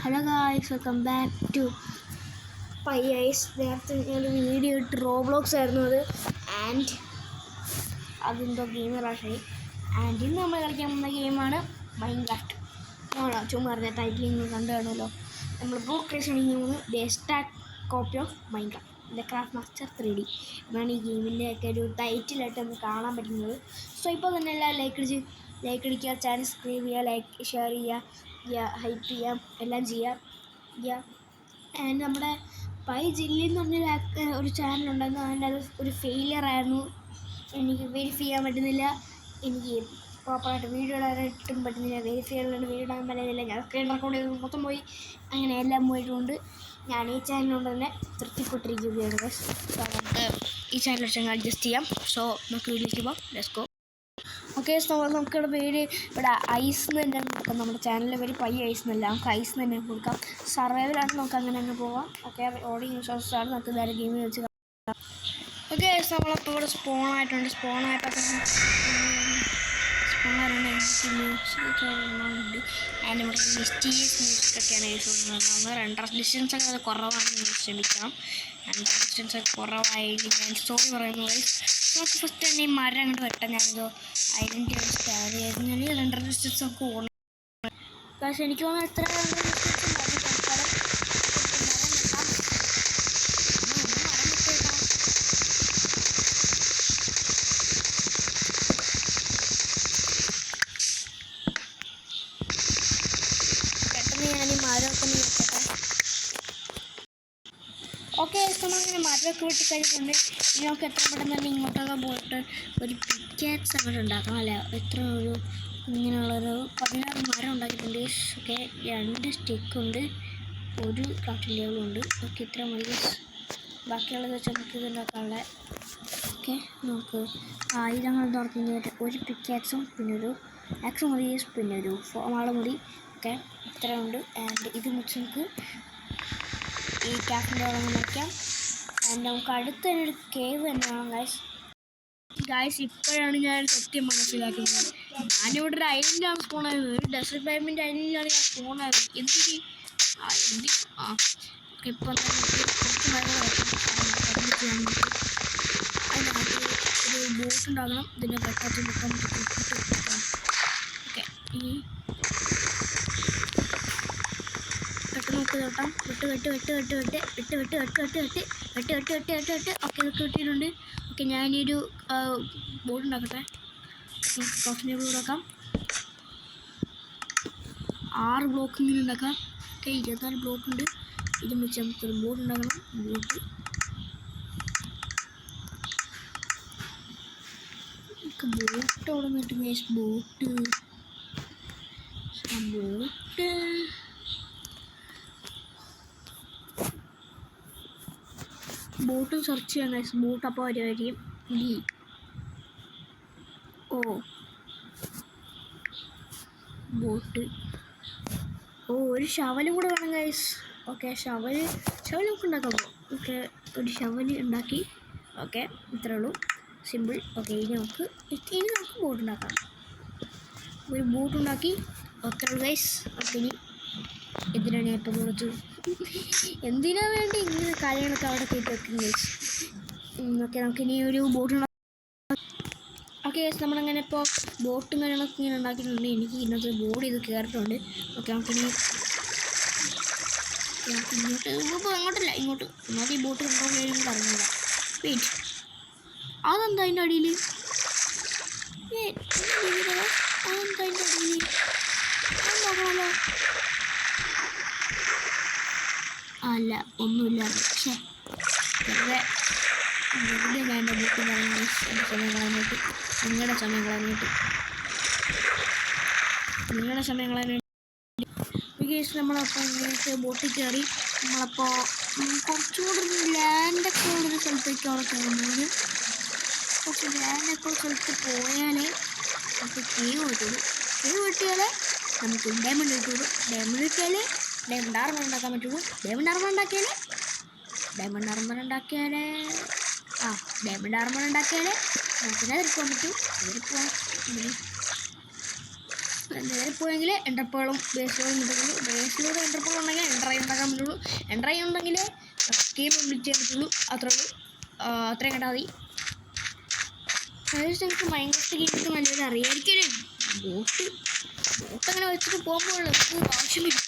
Hello guys, welcome back to pie eyes. നേരത്തെ ഞാനൊരു video ഇട്ട് റോബ്ലോക്സ് ആയിരുന്നു അത്. ആൻഡ് അതെന്തോ ഗെയിം റാഷായി. ആൻഡ് ഇന്ന് നമ്മൾ കളിക്കാൻ പോകുന്ന ഗെയിമാണ് മൈൻക്രാഫ്റ്റ്. ചുമ്മാ അറിഞ്ഞ ടൈറ്റിൽ നിങ്ങൾ കണ്ടു കാണുമല്ലോ. നമ്മൾ ബ്ലോക്ക് ക്രിയേഷൻ ചെയ്യുന്നത് the stack copy of Minecraft the craft master 3D എന്നാണ് ഈ ഗെയിമിൻ്റെ ഒക്കെ ഒരു ടൈറ്റിലായിട്ട് നമുക്ക് കാണാൻ പറ്റുന്നത്. സോ ഇപ്പോൾ തന്നെ എല്ലാം ലൈക്ക് അടിക്കുക, ചാനൽ സബ്സ്ക്രൈബ് ചെയ്യുക, ലൈക്ക് ഷെയർ ചെയ്യുക, ഹൈപ്പ് ചെയ്യാം, എല്ലാം ചെയ്യുക. ആൻഡ് നമ്മുടെ പൈ ജില്ലി എന്ന് പറഞ്ഞൊരു ചാനലുണ്ടായിരുന്നു. അതിൻ്റെ അത് ഒരു ഫെയിലിയർ ആയിരുന്നു. എനിക്ക് വെരിഫൈ ചെയ്യാൻ പറ്റുന്നില്ല, എനിക്ക് പ്രോപ്പറായിട്ട് വീഡിയോ ഇടാനായിട്ടും പറ്റുന്നില്ല, വെരിഫൈ ചെയ്യാൻ വീഡിയോ ഇടാൻ പറ്റുന്നില്ല. ഞാൻ സ്ക്രീൻ റെക്കോർഡ് ചെയ്ത് മൊത്തം പോയി, അങ്ങനെ എല്ലാം പോയിട്ടുണ്ട്. ഞാൻ ഈ ചാനലുകൊണ്ട് തന്നെ തൃപ്തിപ്പെട്ടിരിക്കുകയാണ്. സോ നമുക്ക് ഈ ചാനൽ വെച്ച് അഡ്ജസ്റ്റ് ചെയ്യാം. സോ നമുക്ക് വീഡിയോയ്ക്ക് പോകാം. Let's go. ഓക്കെ, സോ നമുക്കിവിടെ പേര് ഇവിടെ ഐസ് എന്ന് തന്നെ കൊടുക്കാം. നമ്മുടെ ചാനലിൻ്റെ പേര് പൈ ഐസ് എന്നല്ല, നമുക്ക് ഐസ് എന്ന് തന്നെ കൊടുക്കാം. സർവൈവലാണ്, നമുക്ക് അങ്ങനെ തന്നെ പോകാം. ഓക്കെ, ഓഡിയോ യൂസേഴ്സാണ്. നമുക്ക് വേറെ ഗെയിമിൽ വെച്ച് കാണാം. ഓക്കെ, നമ്മളപ്പോൾ ഇവിടെ സ്പോണായിട്ടുണ്ട്. സ്പോണായിട്ടൊക്കെ അതിൻ്റെ ഇവിടെ മിസ്റ്റീരിയസ് മ്യൂസിക്കൊക്കെയാണ് യൂസ് ചെയ്യുന്നത്. റെൻഡർ ഡിസ്റ്റൻസ് ഒക്കെ അത് കുറവാണെന്ന് ശ്രമിക്കാം. റെൻഡർ ഡിസ്റ്റൻസ് ഒക്കെ കുറവായിട്ട് ഞാൻ സോറി പറയുന്നു. നമുക്ക് ഫസ്റ്റ് തന്നെ ഈ മരം അങ്ങോട്ട് വെട്ടാം. ഞാനിതോ ഐഡൻറ്റി സ്റ്റാർ ചെയ്ത് റെൻഡർ ഡിസ്റ്റൻസ് നമുക്ക് ഓണം. പക്ഷേ എനിക്ക് തോന്നുന്നു എത്ര റെൻഡർ ഓക്കെ, നമ്മളങ്ങനെ മരമൊക്കെ വെട്ടി കഴിഞ്ഞിട്ടുണ്ട്. ഇനി നമുക്ക് എത്ര പെട്ടെന്ന് തന്നെ ഇങ്ങോട്ടൊക്കെ പോയിട്ട് ഒരു പിക്കാക്സ് അങ്ങോട്ട് ഉണ്ടാക്കണം. അല്ല, എത്ര ഒരു ഇങ്ങനെയുള്ളൊരു 16 മരം ഉണ്ടാക്കിയിട്ടുണ്ട്. ഓക്കെ, 2 സ്റ്റിക്കുണ്ട്, ഒരു ക്രാഫ്റ്റിംഗ് ടേബിളുണ്ട്. ഓക്കെ, ഇത്ര മതി. ബാക്കിയുള്ളത് വെച്ച് നമുക്ക് ഇത് ഉണ്ടാക്കാനുള്ള. ഓക്കെ, നമുക്ക് ആയുധങ്ങൾ തുറക്കുന്നതിന് ഒരു പിക്കാക്സും പിന്നെ ഒരു ആക്സും മതി, പിന്നെ ഒരു ഫോമാള് മതി. ഓക്കെ, ഇത്രയുണ്ട്. ആൻഡ് ഇത് വെച്ച് നമുക്ക് ഈ ക്യാഫിൻ്റെ വെള്ളം വയ്ക്കാം. ആൻഡ് നമുക്ക് അടുത്ത് തന്നെ ഒരു കേവ് തന്നെ വേണം. ഗായ്സ് ഇപ്പോഴാണ് ഞാൻ സത്യം മനസ്സിലാക്കുന്നത്. ഞാനിവിടെ ഒരു ഐലൻഡിലാണ് സ്പോണായിരുന്നത്. ഒരു ഡെസേർട്ട് ടൈമിൻ്റെ ഐലൻഡിലാണ് ഞാൻ സ്പോണായിരുന്നത്. എന്തിന് ഓക്കെ, ഇപ്പം കുറച്ച് മരങ്ങൾ അതിനകത്ത് ഒരു ബോട്ട് ഉണ്ടാകണം. ഇതിൻ്റെ പെട്ടെന്ന് ഓക്കെ, ഈ നമുക്ക് തൊട്ടാം. ഓക്കെ, ഇതൊക്കെ കിട്ടിയിട്ടുണ്ട്. ഓക്കെ, ഞാനൊരു ബോർഡ് ഉണ്ടാക്കട്ടെ. ക്രാഫ്റ്റിംഗ് ടേബിൾ ഉണ്ടാക്കാം. 6 ബ്ലോക്ക് ഇങ്ങനെ ഉണ്ടാക്കാം. ഓക്കെ, 24 ബ്ലോക്ക് ഉണ്ട്. ഇത് വെച്ച് നമുക്കൊരു ബോർഡ് ഉണ്ടാക്കണം. ബോട്ട് അവിടെ നിന്നിട്ട് ബോട്ട് സെർച്ച് ചെയ്യാൻ ഗൈസ്. ബോട്ട് അപ്പോൾ വരുമായിരിക്കും. ബോട്ട് ഒരു ഷവലും കൂടെ വേണം ഗൈസ്. ഓക്കെ, ഷവൽ നമുക്ക് ഉണ്ടാക്കാം. ഓക്കെ, ഒരു ഷവൽ ഉണ്ടാക്കി. ഓക്കെ, ഇത്രേ ഉള്ളൂ, സിമ്പിൾ. ഓക്കെ, ഇനി നമുക്ക് ബോട്ട് ഉണ്ടാക്കാം. ഒരു ബോട്ട് ഉണ്ടാക്കി. അത്രേ ഉള്ളൂ ഗൈസ്. ഓക്കെ, ഇനി എന്തിനാണ് ഞാൻ ഇപ്പം കൊടുത്തു, എന്തിനാ വേണ്ടി ഇങ്ങനെ കാര്യങ്ങളൊക്കെ അവിടെ കേട്ട് വെക്കും ഗൈസ്. ഓക്കെ, നമുക്കിനി ഒരു ബോട്ട് ഉണ്ടാക്കാം. ഓക്കെ ഗൈസ്, നമ്മളങ്ങനെ ഇപ്പോൾ ബോട്ടും കാര്യങ്ങളൊക്കെ ഇങ്ങനെ ഉണ്ടാക്കിയിട്ടുണ്ട്. എനിക്ക് ഇന്നത്തെ ബോർഡ് ഇത് കയറിയിട്ടുണ്ട്. ഓക്കെ, നമുക്കിനി അങ്ങോട്ടല്ല ഇങ്ങോട്ട് ഒന്നാമത് ഈ ബോട്ട് കൺട്രോൾ ചെയ്യാനും പറഞ്ഞില്ല. വെയിറ്റ്, അതെന്താ അതിൻ്റെ അടിയിൽ? അതെന്താ അതിൻ്റെ അടിയിൽ? അത് നോക്കണമല്ലോ. അല്ല, ഒന്നുമില്ല. പക്ഷേ വെറുതെ ഞാൻ എൻ്റെ ബോട്ട് പറയുന്നത് എൻ്റെ സമയം കളഞ്ഞിട്ട് നിങ്ങളുടെ സമയം കളയാനായിട്ട് കേസ് നമ്മളപ്പോൾ ഇങ്ങനത്തെ ബോട്ടിൽ കയറി നമ്മളപ്പോൾ കുറച്ചുകൂടി ലാൻഡൊക്കെ ഉള്ളൊരു സ്ഥലത്തേക്ക് അവിടെ കയറുന്നത്. കുറച്ച് ലാൻഡൊക്കെ ഉള്ള സ്ഥലത്ത് പോയാലേ നമുക്ക് കേവ് കിട്ടുള്ളൂ. കേവ് കിട്ടിയാലേ നമുക്ക് ഡയമണ്ട് കിട്ടുള്ളൂ. ഡയമണ്ട് കിട്ടിയാലേ ഡയമണ്ട് ആർമർ ഉണ്ടാക്കാൻ പറ്റുള്ളൂ. ഡയമണ്ട് ആർമർ ഉണ്ടാക്കിയാലേ നമുക്ക് അതിൽ പോകാൻ പറ്റും. അതിൽ പോകാൻ നേരെ പോയെങ്കിൽ എൻ്റർപ്പേളും ബേസുകളും ഉണ്ടെങ്കിൽ ബേസിലൂടെ എൻ്റർപ്പേൾ ഉണ്ടെങ്കിൽ എൻ്ററായി ഉണ്ടാക്കാൻ പറ്റുള്ളൂ. എൻ്ററായി ഉണ്ടെങ്കിൽ ഗെയിം കംപ്ലീറ്റ് ചെയ്യാൻ പറ്റുള്ളൂ. അത്രയും കണ്ടാൽ മതി. അതായത് എനിക്ക് മൈൻക്രാഫ്റ്റ് ഗെയിമൊക്കെ നല്ലപോലെ അറിയായിരിക്കല്ലേ. ബോട്ട് അങ്ങനെ വെച്ചിട്ട് പോകുമ്പോൾ ആവശ്യമില്ല.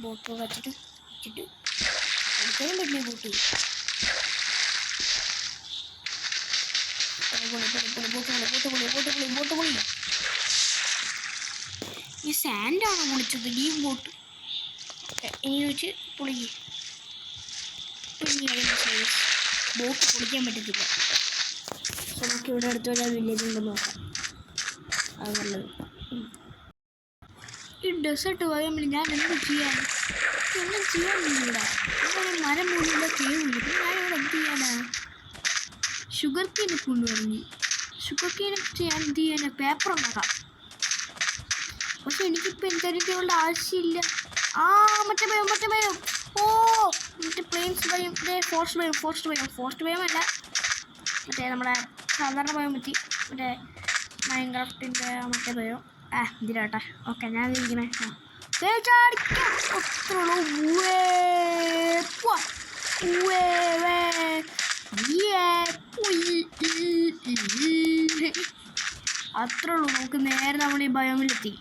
ബോട്ട് വെച്ചിട്ട് കളിക്കാനും പറ്റില്ല. ബോട്ട് പൊളി. ഈ സാൻഡാണോ പൊളിച്ചത്? ഈ ബോട്ട് ഇനി വെച്ച് പൊളിക്ക്. ബോട്ട് പൊളിക്കാൻ പറ്റത്തില്ല. നമുക്ക് ഇവിടെ അടുത്തൊരു വില്ലേജ് ഉണ്ടെന്ന് നോക്കാം. അത് നല്ലത്. ഈ ഡെസേർട്ട് പോയാൽ ഞാൻ എന്ത് ചെയ്യാൻ? ഒന്നും ചെയ്യാനില്ല. ഇവിടെ മരം പോലുള്ള കേവില്ല. ഞാനിവിടെ എന്ത് ചെയ്യാനാ? ഷുഗർ കെയിൻ കൊണ്ടുവരുന്നു. ഷുഗർ കെയിൻ ചെയ്യാൻ എന്ത് ചെയ്യാനാ? പേപ്പർ ഉണ്ടാക്കാം. പക്ഷെ എനിക്കിപ്പോൾ എനിക്കതിൻ്റെ ആവശ്യമില്ല. മറ്റേ ഭയം. മറ്റേ പ്ലെയിൻസ് ഭയം. ഫോറസ്റ്റ് ഭയം അല്ല, മറ്റേ നമ്മുടെ സാധാരണ ഭയം പറ്റി. മറ്റേ മൈൻക്രാഫ്റ്റിൻ്റെ മറ്റേ ഭയം. ഇതിലാട്ടെ. ഓക്കെ, ഞാൻ ഇരിക്കണേ. അത്രേ ഉള്ളൂ. നമുക്ക് നേരെ നമ്മൾ ഈ ബയോമിലെത്തി.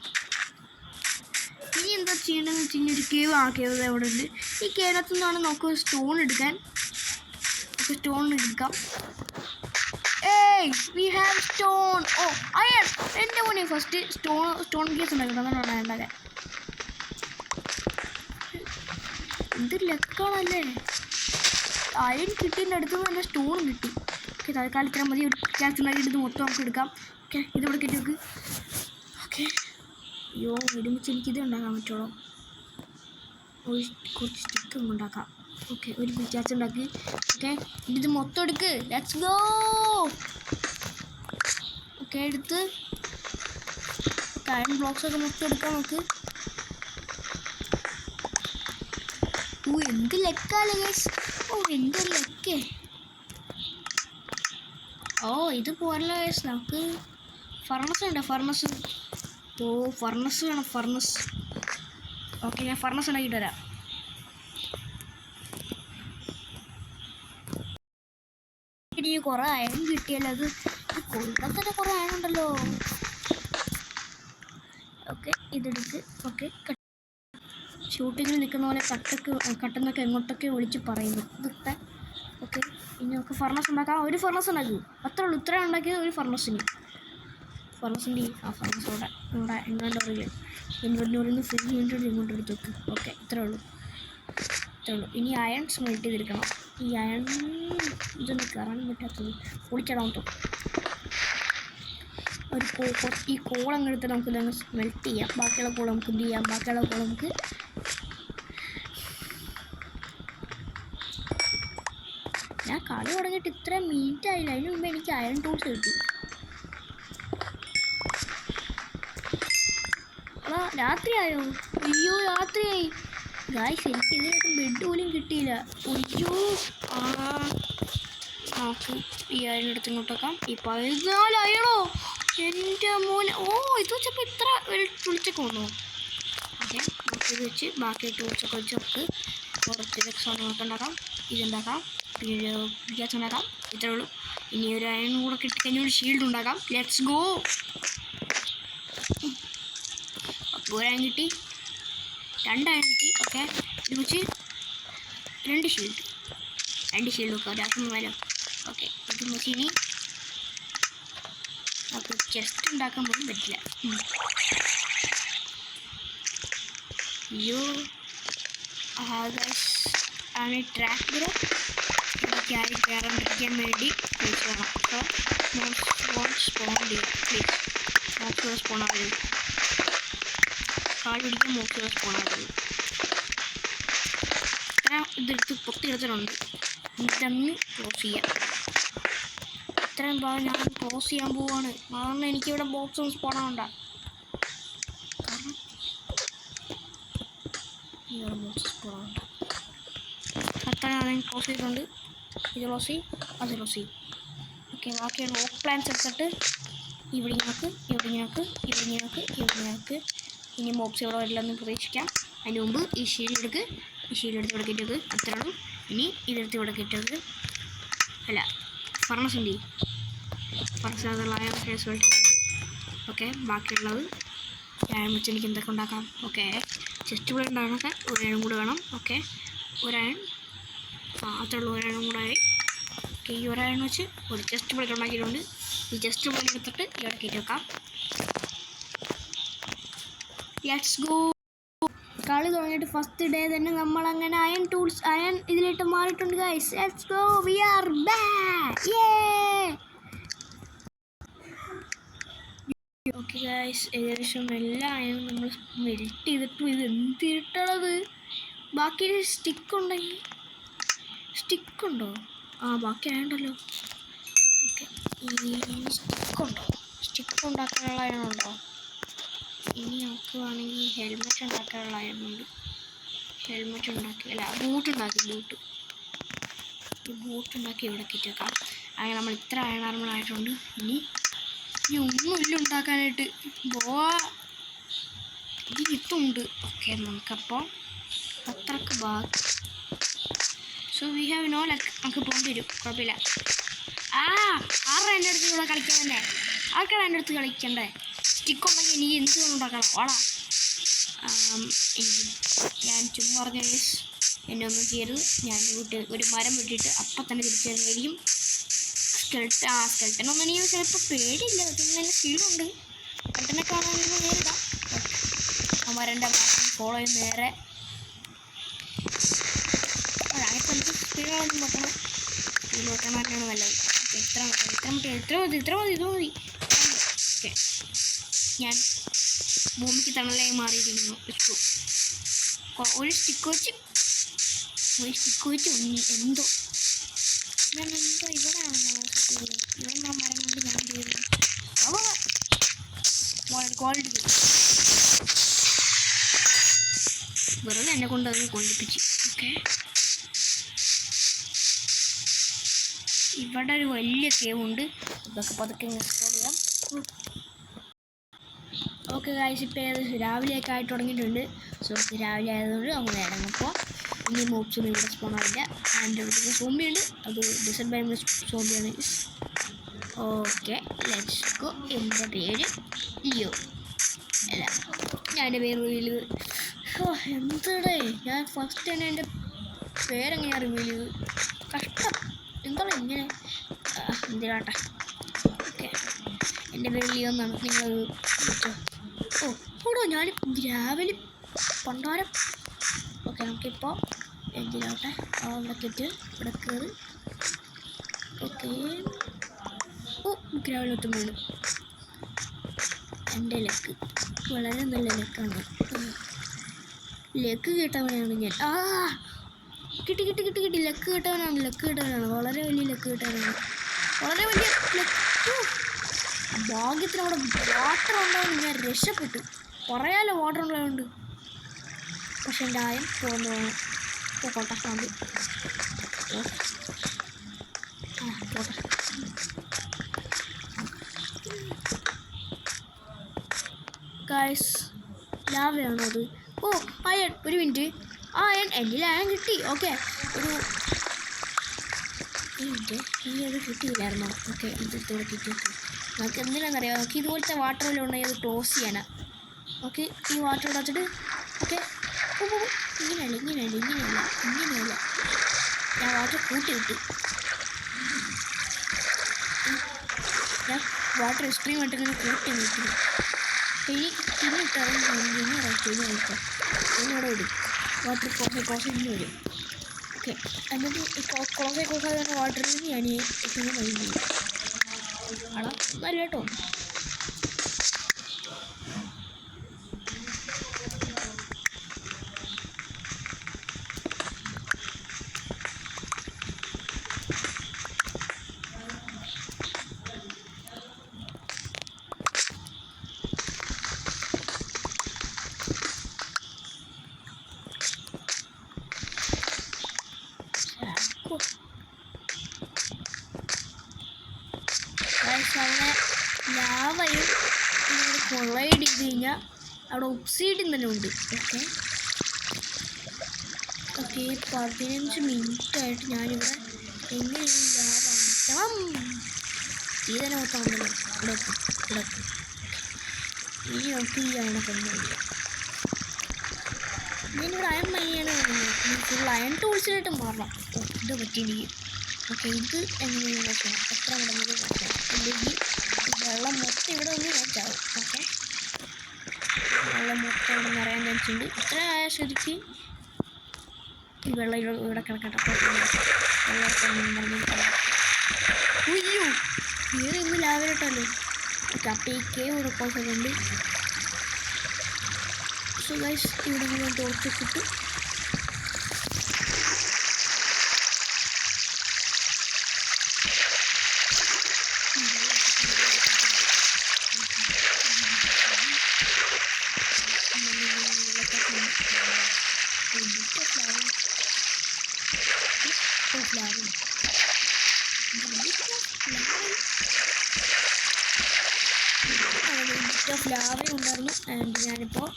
ഇനി എന്താ ചെയ്യേണ്ടതെന്ന് വെച്ച് കഴിഞ്ഞാൽ ഒരു കേവ് അവിടെ ഉണ്ട്. ഈ കേവിനകത്തു നിന്നാണ് നമുക്ക് സ്റ്റോൺ എടുക്കാം. We have stone. അയ്യ എൻ്റെ മോനെ ഫസ്റ്റ് സ്റ്റോൺ കേസ് ഉണ്ടാക്കണം. അതാണ് ഉണ്ടാക്കാൻ. എന്ത് ലക്കാണല്ലേ. അയൺ കിട്ടിയതിൻ്റെ അടുത്ത് തന്നെ സ്റ്റോൺ കിട്ടി. ഓക്കെ, തൽക്കാലം ഇത്ര മതി. ഒരു ക്യാഷ് ഉണ്ടാക്കിയിട്ട് ഇത് മൊത്തം നമുക്ക് എടുക്കാം. ഓക്കെ, ഇതിവിടെ കയറ്റി വെക്ക്. ഓക്കെ, അയ്യോ ഒരുമിച്ച് എനിക്കിത് ഉണ്ടാക്കാൻ പറ്റുള്ളൂ. കുറച്ച് സ്റ്റിക്ക് ഉണ്ടാക്കാം. ഓക്കെ, ഒരു പിച്ചാച്ച് ഉണ്ടാക്കി. ഓക്കെ, ഇത് മൊത്തം എടുക്ക്. Let's go. ഓക്കെ, എടുത്ത് അയൺ ബ്ലോക്സൊക്കെ മൊത്തം എടുക്കാം നമുക്ക്. എന്ത് ലെക്കാല്ലേ ഗൈസ്. എന്ത് ലെക്കേ. ഇത് പോരല്ലോ ഗൈസ്. നമുക്ക് ഫർണസ് വേണ്ട. ഫർണസ് വേണം. ഓക്കെ, ഞാൻ ഫർണസ് ഉണ്ടാക്കിയിട്ട് വരാം. ഇനി കുറേ അയൺ കിട്ടിയല്ലോ. അത് കൊള്ളാൻ തന്നെ കുറേ അയൺ ഉണ്ടല്ലോ. ഓക്കെ, ഇതെടുത്ത്. ഓക്കെ, ഷൂട്ടിങ്ങിൽ നിൽക്കുന്ന പോലെ കട്ടെന്നൊക്കെ എങ്ങോട്ടൊക്കെ വിളിച്ച് പറയുന്നു. ഇതൊക്കെ ഓക്കെ. ഇനി നമുക്ക് ഫർണസ് ഉണ്ടാക്കാം. ഒരു ഫർണസ് ഉണ്ടാക്കി. അത്രേ ഉള്ളൂ. ഇത്രയും ഉണ്ടാക്കിയത് ഒരു ഫർണസിൻ്റെ ഫർണസോടെ ഇവിടെ എങ്ങാണ്ട് അറിയില്ല. ഇൻവെൻറ്റോറിന്ന് ഫ്രീ ഇൻവെൻറ്റോറി ഇങ്ങോട്ട് എടുത്ത് വെക്ക്. ഓക്കെ, ഇത്രേ ഉള്ളൂ. ഇനി അയൺ സ്മെൽറ്റ് ചെയ്തെടുക്കണം. ഈ അയൺ ഇതൊന്നും കയറാൻ പറ്റാത്തത് പൊളിച്ചടാൻ തോന്നും. ഈ കോളങ്ങെടുത്ത് നമുക്ക് ഇതങ്ങ് സ്മെൽറ്റ് ചെയ്യാം. ബാക്കിയുള്ള കോളം നമുക്ക് എന്ത് ചെയ്യാം? ഞാൻ കളി തുടങ്ങിയിട്ട് ഇത്ര മിനിറ്റ് ആയില്ല. അതിന് മുമ്പ് എനിക്ക് അയൺ ടൂൾസ് കിട്ടി. രാത്രിയായോ? അയ്യോ, രാത്രിയായി ഗായ്സ്. എനിക്ക് ഇതിനകത്ത് ബെഡ് പോലും കിട്ടിയില്ല. അയ്യോ. നമുക്ക് ഈ അയണെടുത്ത് ഇങ്ങോട്ട് വെക്കാം. ഈ 14 അയണോ എൻ്റെ മോനെ. ഇത് വെച്ചപ്പോൾ ഇത്ര വിളിച്ചൊക്കെ വന്നു. ഓക്കെ, നമുക്കിത് വെച്ച് ബാക്കി ടൂൾസൊക്കെ വെച്ച് നമുക്ക് കുറച്ച് സാധനങ്ങളൊക്കെ ഉണ്ടാക്കാം. ഇതുണ്ടാക്കാം, പിന്നെ ഗ്യാസ് ഉണ്ടാക്കാം. ഇത്രേ ഉള്ളൂ. ഇനി ഒരു അയൺ കൂടെ കിട്ടിക്കഴിഞ്ഞാൽ ഒരു ഷീൽഡ് ഉണ്ടാക്കാം. Let's go. ഒരു അയൺ കിട്ടി, 2 അയൺ കിട്ടി. ഓക്കെ, ഇത് വെച്ച് 2 ഷീൽഡ് വെക്കാം. രാത്രി വേലോ. ഓക്കെ, ഇത് വെച്ച് ഇനി നമുക്ക് ചെസ്റ്റ് ഉണ്ടാക്കാൻ പോലും പറ്റില്ല. അയ്യോ, ആണ് ട്രാക്ക് ആരും കയറാണ്ടിരിക്കാൻ വേണ്ടി പ്ലീസ് വേണം. സ്പോൺ ചെയ്യാം പ്ലീസ്. മോക്സുകൾ സ്പോൺ ആകരുത്. കാൽ പിടിക്കാൻ മോക്സുകൾ സ്പോൺ ആകരുത്. ഇതെടുത്ത് പൊത്തിയെടുത്തിട്ടുണ്ട്. ഇതങ്ങ് ക്ലോസ് ചെയ്യാം. ഇത്രയും ഭാഗം ഞാൻ ക്ലോസ് ചെയ്യാൻ പോവാണ്. കാരണം എനിക്കിവിടെ ബോക്സും സ്പോണാവണ്ട. കാരണം ഇവിടെ ബോക്സ് സ്പോണാവണ്ട. അത്ര ഞാൻ ക്ലോസ് ചെയ്തിട്ടുണ്ട്. ഇത് ക്ലോസ് ചെയ്യും, അത് ക്ലോസ് ചെയ്യും. ഓക്കെ, ബാക്കിയുള്ള ഓക്ക് പ്ലാന്റ്സ് എടുത്തിട്ട് ഇവിടെ ഞങ്ങൾക്ക് ഇനി മോബ്സ് ഇവിടെ വരില്ലെന്ന് പ്രതീക്ഷിക്കാം. അതിന് മുമ്പ് ഈ ഷീൽഡ് ഇവിടെ കയറ്റത് അത്രേ ഉള്ളൂ. ഇനി ഇതെടുത്ത് ഇവിടെ കയറ്റത് അല്ല ഫർണസ് ഉണ്ട്, ഫർണസ് ഓക്കെ. ബാക്കിയുള്ളത് അയൺ വെച്ച് എനിക്ക് എന്തൊക്കെ ഉണ്ടാക്കാം. ഓക്കെ, ചെസ്റ്റ് പ്ലേറ്റ് ഉണ്ടാകാനൊക്കെ ഒരു അയൺ കൂടെ വേണം. ഓക്കെ, ഒരയൺ അത്രയുള്ളൂ, ഒരയണും കൂടെ ആയി. ഓക്കെ, ഈ ഒരയൺ വെച്ച് ഒരു ചെസ്റ്റ് പ്ലേറ്റ് ഉണ്ടാക്കിയിട്ടുണ്ട്. ഈ ചെസ്റ്റ് പ്ലേറ്റ് എടുത്തിട്ട് ഇവിടെ കയറ്റി വെക്കാം. Let's go. കളി തുടങ്ങിയിട്ട് ഫസ്റ്റ് ഡേ തന്നെ നമ്മളങ്ങനെ അയൺ ഇതിലിട്ട് മാറിയിട്ടുണ്ട് guys. Let's go, we are back. Yeah. Okay guys, ഏകദേശം എല്ലാ അയണും നമ്മൾ മെൽറ്റ് ചെയ്തിട്ടും ഇത് എന്തിട്ടത്. ബാക്കി സ്റ്റിക്കുണ്ടോ? ബാക്കി അയണ്ടല്ലോ. ഓക്കെ, ഈ സ്റ്റിക്ക് ഉണ്ടാക്കാനുള്ള അയണുണ്ടോ? ഇനി നമുക്ക് വേണമെങ്കിൽ ഹെൽമെറ്റ് ഉണ്ടാക്കാനുള്ള അയണുണ്ട്. ഹെൽമെറ്റ് ഉണ്ടാക്കി അല്ല ബൂട്ട് ഉണ്ടാക്കി ഇവിടെ കിട്ടേക്കാം. അങ്ങനെ നമ്മൾ ഇത്ര അയൺ ആർമറായിട്ടുണ്ട്. ഇനി ഒന്നുമില്ല ഉണ്ടാക്കാനായിട്ട്. ഇതുണ്ട്. ഓക്കെ, നമുക്കപ്പോൾ അത്രക്ക് ബാക്കി. So we have no luck. നമുക്ക് പോകേണ്ടി വരും, കുഴപ്പമില്ല. ആരുടെ എൻ്റെ അടുത്ത് ഇവിടെ കളിക്കാൻ തന്നെ? ആർക്കാണ് എൻ്റെ അടുത്ത് കളിക്കണ്ടേ? സ്റ്റിക്ക് ഉണ്ടെങ്കിൽ എനിക്ക് എന്ത് ഉണ്ടാക്കണം. ഓടാ, ഞാൻ ചുമ്മാ പറഞ്ഞ എന്നെ ഒന്നും ചെയ്യരുത്. ഞാൻ ഒരു മരം വെട്ടിയിട്ട് അപ്പം തന്നെ തിരിച്ചു തരുന്നതായിരിക്കും. സ്കെൽട്ടനൊന്നും എനിക്ക് ചിലപ്പോൾ പേടിയില്ല, പിന്നെ നല്ല സ്പീഡുണ്ട്. സ്കെൽട്ടനെ കാണാൻ നേരിടാം. ആ മരൻ്റെ ഭാഗം ഫോളോ ചെയ്ത് നേരെ അങ്ങനത്തെ എനിക്ക് സ്പീഡുകളൊന്നും വെക്കണം. സ്പീഡ് വെക്കണം തന്നെയാണ് നല്ലത്. ഇത്ര മതി. ഓക്കെ, ഞാൻ ഭൂമിക്ക് തണലായി മാറിയിരിക്കുന്നു. ഒരു സ്റ്റിക്ക് വെച്ച് എന്തോ ഞാൻ ഇവിടെയാണ് ഇവിടെ മരം കൊണ്ട് ഞാൻ ക്വാളിറ്റി വെറുതെ എന്നെ കൊണ്ട് അത് കൊണ്ടിപ്പിച്ചു. ഓക്കെ, ഇവിടെ ഒരു വലിയ കേവ് ഉണ്ട്. ഇതൊക്കെ പതുക്കെ എക്സ്പ്ലോർ ചെയ്യാം. ഓക്കെ ഗൈസ്, ഇപ്പോൾ ഏകദേശം രാവിലെയൊക്കെ ആയിട്ട് തുടങ്ങിയിട്ടുണ്ട്. സോ രാവിലെ ആയതുകൊണ്ട് അങ്ങനെ ഇറങ്ങപ്പോൾ ഇനി മോബ്സൊന്നും ഇവിടെ സ്പോണാവില്ല. അതിൻ്റെ അടുത്ത് സോംബിയുണ്ട്, അത് ഡിസൈഡ് ബൈ സോംബിയാണ്. Okay, let's go. എൻ്റെ പേര് ലിയോ അല്ല, ഞാൻ എൻ്റെ പേര് റിവീൽ ചെയ്ത്. എന്തടേ, ഞാൻ ഫസ്റ്റ് തന്നെ എൻ്റെ പേരെങ്ങനെയാണ് റിവീൽ ചെയ്ത്. കഷ്ടം, എന്താണ് ഇങ്ങനെ. എന്തിനാട്ടെ. ഓക്കെ, എൻ്റെ പേര് ലിയോ എന്നാണ്. നിങ്ങൾ ഓടോ, ഞാൻ രാവിലെ പണ്ടാരം. ഓക്കെ, നമുക്കിപ്പോൾ എന്തിനാട്ടെ അവിടെ കെട്ടി ഇവിടെ കയറി. ഓക്കെ, രാവിലെ ഒത്തും വീണു. എൻ്റെ ലക്ക് വളരെ നല്ല ലക്കാണ്. ലക്ക് കിട്ടവനാണ് ഞാൻ. കിട്ടി. ലക്ക് കിട്ടവനാണ്. വളരെ വലിയ ലക്ക് കിട്ടവനാണ്. വളരെ വലിയ ലക്ക്. ഭാഗ്യത്തിന് അവിടെ വാട്ടർ ഉണ്ടാവും. ഞാൻ രക്ഷപ്പെട്ടു. പറയാലോ വാട്ടർ ഉണ്ടായതുകൊണ്ട്. പക്ഷെ എൻ്റെ ആയം പോകേണ്ടതാണ്. പോട്ടെ സാമ്പി. പോട്ടെ. ഗൈസ്, ലാവയാണോ അത്? അയൺ. ഒരു മിനിറ്റ്. അയൺ എൻ്റെ അയൺ കിട്ടി. ഓക്കെ, ഒരു മിനിറ്റ്. അത് കിട്ടിയില്ലായിരുന്നോ? ഓക്കെ, ഇത് കിട്ടി. നമുക്ക് എന്തിനാണെന്നറിയാം, നമുക്ക് ഇതുപോലത്തെ വാട്ടർ വല്ലതും ഉണ്ടെങ്കിൽ അത് ക്ലോസ് ചെയ്യാനാണ്. ഓക്കെ, ഈ വാട്ടർ ഇവിടെ വെച്ചിട്ട്. ഓക്കെ, ഇങ്ങനെയല്ല. ഞാൻ വാട്ടർ കൂട്ടി വിട്ടു. ഞാൻ വാട്ടർ എക്സ്ട്രീം ആയിട്ട് ഇങ്ങനെ കൂട്ടി വിട്ടു. ഇനി ഇവിടെ വരും വാട്ടർ ക്ലോസ് ഇന്ന് വരും. ഓക്കെ, എന്നിട്ട് ക്ലോസ് തന്നെ വാട്ടറിൽ നിന്ന് ഞാൻ എത്തുന്ന വഴി ചെയ്യും. നല്ല കേട്ടോ. പൂർണ്ണമായും ഇങ്ങനെ കൊള്ളൈഡ് ചെയ്ത് കഴിഞ്ഞാൽ അവിടെ ഒബ്സീഡിയൻ തന്നെ ഉണ്ട്. ഓക്കെ ഓക്കെ 15 മിനിറ്റായിട്ട് ഞാനിവിടെ എങ്ങനെയില്ലാതാക്കാം ഇതിനെ മൊത്തമാണല്ലോ കിടക്കും. ഇനി നമുക്ക് ഈ അയണൊക്കെ ഞാനിവിടെ അയൺ മൈയാണ് ഫുൾ അയൺ ടൂൾസിനായിട്ട് മാറണം. ഇത് പറ്റി എനിക്ക് ഓക്കെ ഇത് എങ്ങനെയാണ് നോക്കണം, എത്ര മടങ്ങ് നോക്കണം, അല്ലെങ്കിൽ വെള്ളം മൊത്തം ഇവിടെ ഒന്ന് വെച്ചാവും. ഓക്കെ വെള്ളം മൊത്തം ഇവിടെ നിറയാൻ വെച്ചിട്ടുണ്ട്. ഇത്ര ആയ ശരിക്ക് ഈ വെള്ളം ഇവിടെ കിടക്കട്ടെ. ഉയ്യോ വേറെ ഇന്ന് ലാവിലിട്ടല്ലോ. ഓക്കെ അപ്പോൾ ഈ കേവ് ഉറപ്പാക്കുന്നുണ്ട്. സോ ഗൈസ് ഇവിടെ ഞാൻ തോർച്ചിട്ട് ലാവ ഉണ്ടായിരുന്നു. ആൻഡ് ഞാനിപ്പോൾ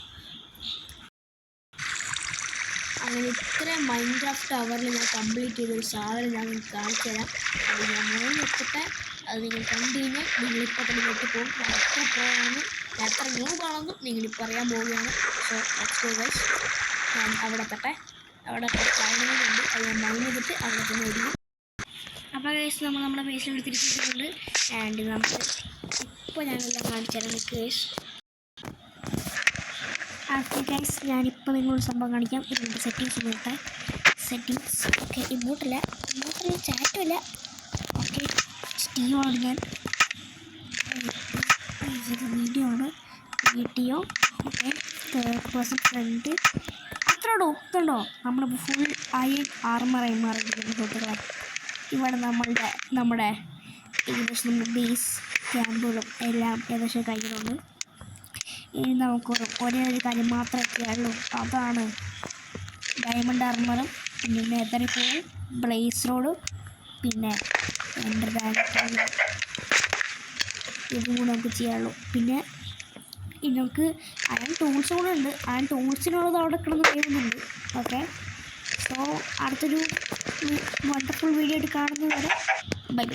അങ്ങനെ ഇത്ര മൈൻക്രാഫ്റ്റ് അവറിൽ ഞാൻ കംപ്ലീറ്റ് ചെയ്തൊരു സാധനം ഞാൻ നിങ്ങൾക്ക് കാണിച്ചു തരാം. അത് ഞാൻ മൂന്നെടുത്തിട്ട് അത് നിങ്ങൾ കണ്ടു കഴിഞ്ഞാൽ നിങ്ങളിപ്പോൾ തന്നെ ഞെട്ടിപ്പോകും. ഞാൻ എത്ര പ്രോയാണെന്ന് ഞാൻ എത്ര ന്യൂബാണെന്നും നിങ്ങളിപ്പോൾ അറിയാൻ പോവുകയാണ്. So let's go guys. ഞാൻ അവിടെ പെട്ടെ അവിടെ ചൈനകളുണ്ട്, അത് ഞാൻ മൈൻ ചെയ്തിട്ട് അവിടെ തന്നെ ഒടിയും. അപ്പോൾ ഗൈസ് നമ്മൾ നമ്മുടെ ബേസിൽ എടുത്തിരിക്കുന്നുണ്ട്. ആൻഡ് നമുക്ക് ഇപ്പോൾ ഞാനെല്ലാം കാണിച്ചു തരാം ഗൈസ്. ഓക്കെ ഗൈസ് ഞാനിപ്പോൾ നിങ്ങളൊരു സംഭവം കാണിക്കാം. ഇതിൻ്റെ സെറ്റിങ്സ് നോക്കാം. സെറ്റിങ്സ് ഓക്കെ ഇങ്ങോട്ടില്ല ചാറ്റുമില്ല. ഓക്കെ സ്റ്റീവാണ് ഞാൻ. വീഡിയോ ആണ് വീഡിയോ. ഓക്കെ പേഴ്സൺ ഫ്രണ്ട് അത്രയോടെ ഒത്തുണ്ടോ നമ്മൾ ഫുൾ അയൺ ആർമറായി മാറിയിരിക്കുന്നു സുഹൃത്തുക്കളെ. ഇവിടെ നമ്മുടെ ഏകദേശം നമ്മുടെ ബേസ് ക്യാമ്പുകളും എല്ലാം ഏകദേശം കഴിഞ്ഞിട്ടുണ്ട്. ഇനി നമുക്ക് ഒരേ ഒരു കാര്യം മാത്രമേ ചെയ്യാനുള്ളൂ. അതാണ് ഡയമണ്ട് ആർമറും പിന്നെ നെതർ ഹോളും ബ്ലേസ് റോഡും പിന്നെ എൻ്റർ ബാഗ് ഇതും കൂടെ നമുക്ക് ചെയ്യാനുള്ളൂ. പിന്നെ നമുക്ക് അയൺ ടൂൾസ് കൂടെ ഉണ്ട്. അയൺ ടൂൾസിനുള്ളത് അവിടെ കിടന്ന് കഴിയുന്നുണ്ട്. ഓക്കെ സോ അടുത്തൊരു വണ്ടർഫുൾ വീഡിയോ ആയിട്ട് കാണുന്നത് വരെ ബൈ.